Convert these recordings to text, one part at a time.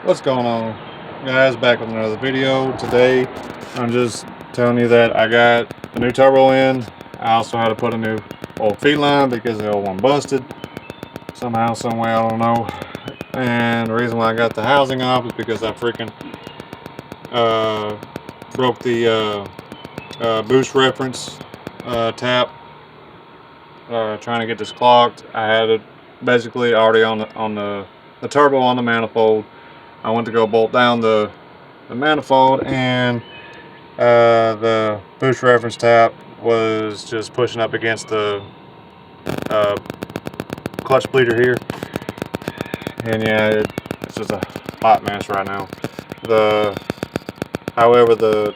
What's going on, guys? Back with another video. Today I'm just telling you that I got a new turbo in. I also had to put a new old feed line because the old one busted somehow, some way, I don't know. And the reason why I got the housing off is because I freaking broke the boost reference tap trying to get this clocked. I had it basically already on the turbo on the manifold. I went to go bolt down the manifold, and the boost reference tap was just pushing up against the uh, clutch bleeder here, and yeah, it's just a hot mess right now. However, the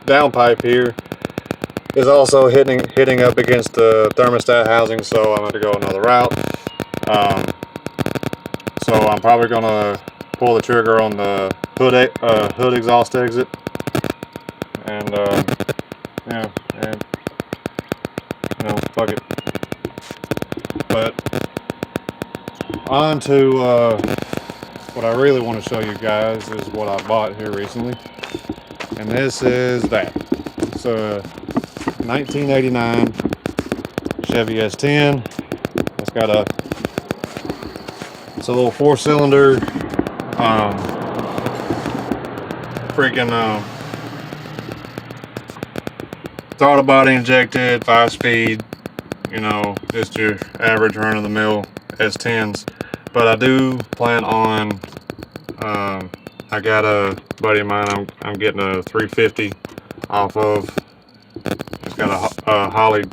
downpipe here is also hitting up against the thermostat housing, so I'm going to go another route. So I'm probably going to pull the trigger on the hood exhaust exit, and yeah, and fuck it. But on to what I really want to show you guys is what I bought here recently, and this is that. It's a 1989 Chevy S10. It's a little 4-cylinder freaking throttle body injected 5-speed, just your average run-of-the-mill S10s. But I do plan on, I got a buddy of mine, I'm getting a 350 off of. It's got a Holly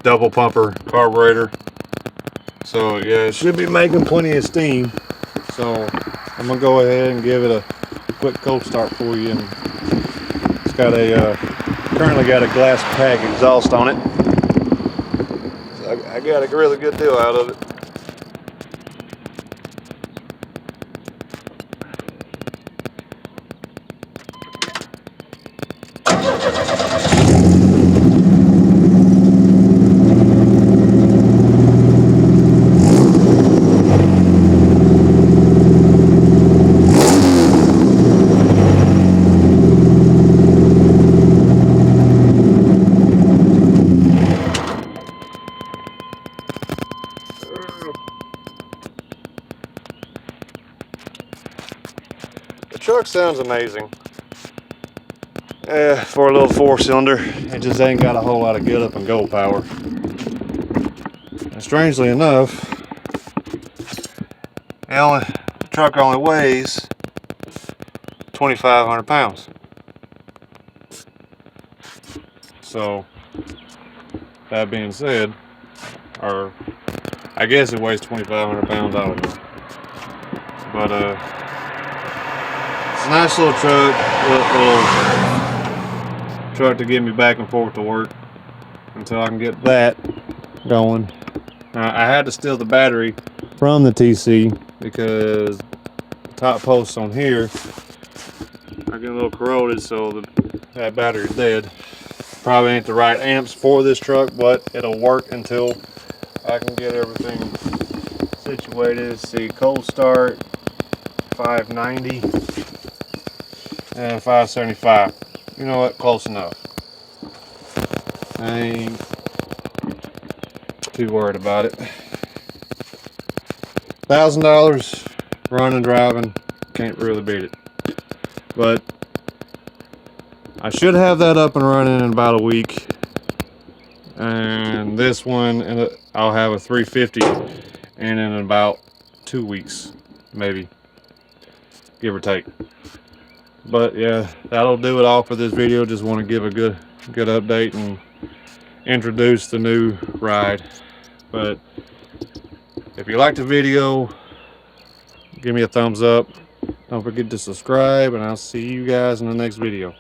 double pumper carburetor. So yeah, it should be making plenty of steam. So I'm gonna go ahead and give it a quick cold start for you. And it's got currently got a glass pack exhaust on it. So I got a really good deal out of it. The truck sounds amazing. For a little 4-cylinder, it just ain't got a whole lot of get up and go power. And strangely enough, the truck only weighs 2,500 pounds. So that being said, or I guess it weighs 2,500 pounds, I don't know. But it's a nice little truck, little truck to get me back and forth to work until I can get that going. I had to steal the battery from the TC because the top posts on here are getting a little corroded, so that battery's dead. Probably ain't the right amps for this truck, but it'll work until I can get everything situated. See, cold start 590 and 575. You know what? Close enough. I ain't too worried about it. $1,000 running, driving, can't really beat it. But I should have that up and running in about a week. And this one, I'll have a 350 in about 2 weeks, maybe, give or take. But yeah, that'll do it all for this video. Just want to give a good update and introduce the new ride. But if you liked the video, give me a thumbs up. Don't forget to subscribe, and I'll see you guys in the next video.